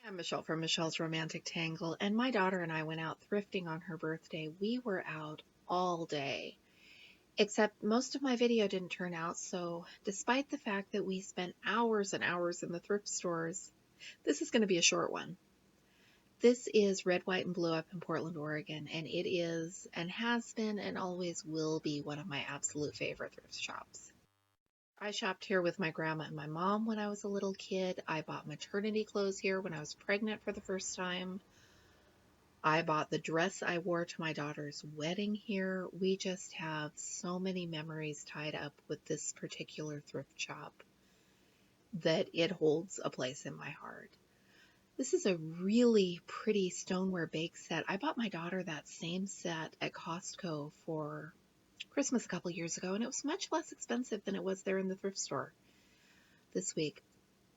I'm Michelle from Michelle's Romantic Tangle, and my daughter and I went out thrifting on her birthday. We were out all day, except most of my video didn't turn out, so despite the fact that we spent hours and hours in the thrift stores, this is going to be a short one. This is Red, White, and Blue up in Portland, Oregon, and it is and has been and always will be one of my absolute favorite thrift shops. I shopped here with my grandma and my mom when I was a little kid. I bought maternity clothes here when I was pregnant for the first time. I bought the dress I wore to my daughter's wedding here. We just have so many memories tied up with this particular thrift shop that it holds a place in my heart. This is a really pretty stoneware bake set. I bought my daughter that same set at Costco for Christmas a couple years ago, and it was much less expensive than it was there in the thrift store this week.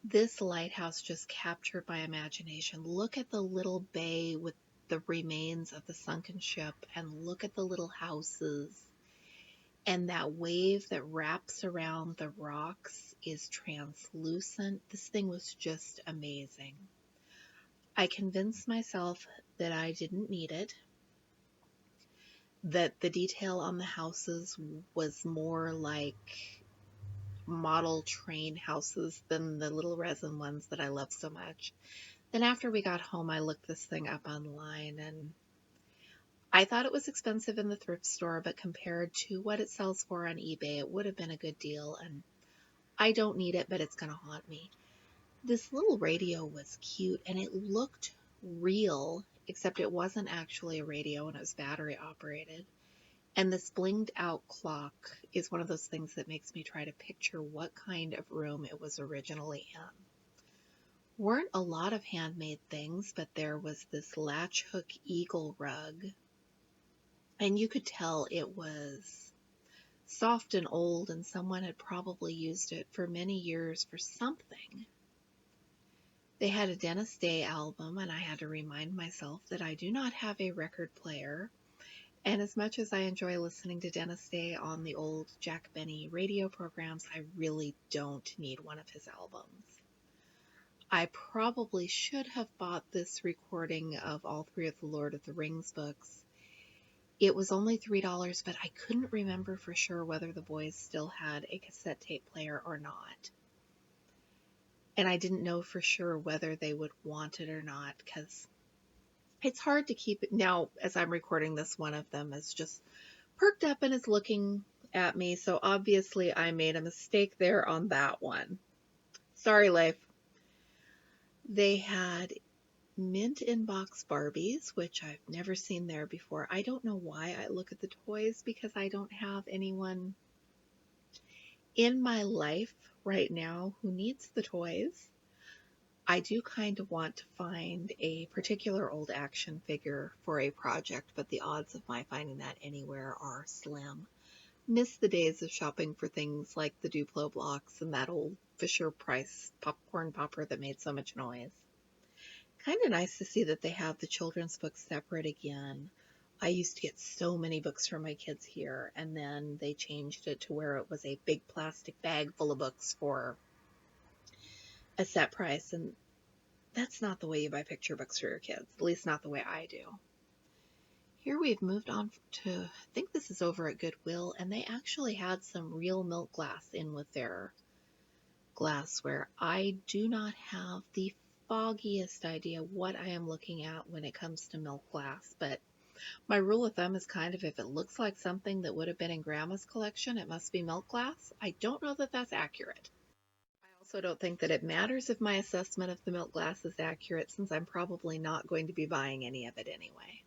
This lighthouse just captured my imagination. Look at the little bay with the remains of the sunken ship, and look at the little houses. And that wave that wraps around the rocks is translucent. This thing was just amazing. I convinced myself that I didn't need it, that the detail on the houses was more like model train houses than the little resin ones that I love so much. Then after we got home, I looked this thing up online, and I thought it was expensive in the thrift store, but compared to what it sells for on eBay, it would have been a good deal, and I don't need it, but it's going to haunt me. This little radio was cute, and it looked real, except it wasn't actually a radio, and it was battery operated. And this blinged out clock is one of those things that makes me try to picture what kind of room it was originally in. Weren't a lot of handmade things, but there was this latch hook eagle rug, and you could tell it was soft and old, and someone had probably used it for many years for something. They had a Dennis Day album, and I had to remind myself that I do not have a record player. And as much as I enjoy listening to Dennis Day on the old Jack Benny radio programs, I really don't need one of his albums. I probably should have bought this recording of all three of the Lord of the Rings books. It was only $3, but I couldn't remember for sure whether the boys still had a cassette tape player or not. And I didn't know for sure whether they would want it or not, because it's hard to keep it. Now, as I'm recording this, one of them is just perked up and is looking at me, so obviously I made a mistake there on that one. Sorry, Leif. They had mint in box Barbies, which I've never seen there before. I don't know why I look at the toys, because I don't have anyone in my life right now who needs the toys. I do kind of want to find a particular old action figure for a project, but the odds of my finding that anywhere are slim. Miss the days of shopping for things like the Duplo blocks and that old Fisher-Price popcorn popper that made so much noise. Kind of nice to see that they have the children's books separate again. I used to get so many books for my kids here, and then they changed it to where it was a big plastic bag full of books for a set price, and that's not the way you buy picture books for your kids, at least not the way I do. Here we've moved on to, I think this is over at Goodwill, and they actually had some real milk glass in with their glassware. I do not have the foggiest idea what I am looking at when it comes to milk glass, but my rule of thumb is kind of, if it looks like something that would have been in Grandma's collection, it must be milk glass. I don't know that that's accurate. I also don't think that it matters if my assessment of the milk glass is accurate, since I'm probably not going to be buying any of it anyway.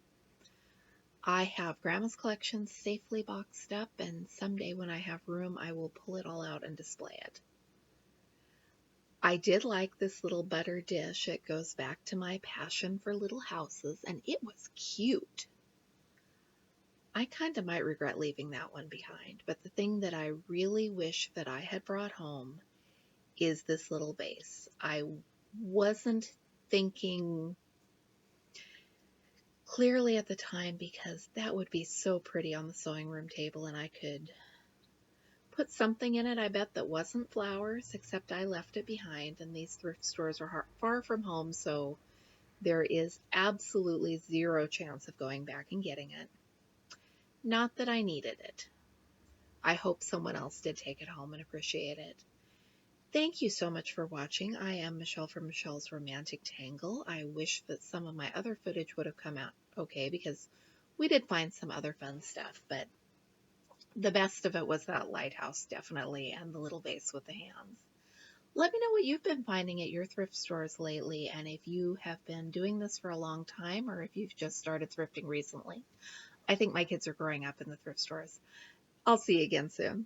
I have Grandma's collection safely boxed up, and someday when I have room, I will pull it all out and display it. I did like this little butter dish. It goes back to my passion for little houses, and it was cute. I kind of might regret leaving that one behind, but the thing that I really wish that I had brought home is this little vase. I wasn't thinking clearly at the time, because that would be so pretty on the sewing room table, and I could put something in it, I bet, that wasn't flowers, except I left it behind, and these thrift stores are far from home, so there is absolutely zero chance of going back and getting it. Not that I needed it. I hope someone else did take it home and appreciate it. Thank you so much for watching. I am Michelle from Michelle's Romantic Tangle. I wish that some of my other footage would have come out okay, because we did find some other fun stuff, but the best of it was that lighthouse, definitely, and the little vase with the hands. Let me know what you've been finding at your thrift stores lately, and if you have been doing this for a long time or if you've just started thrifting recently. I think my kids are growing up in the thrift stores. I'll see you again soon.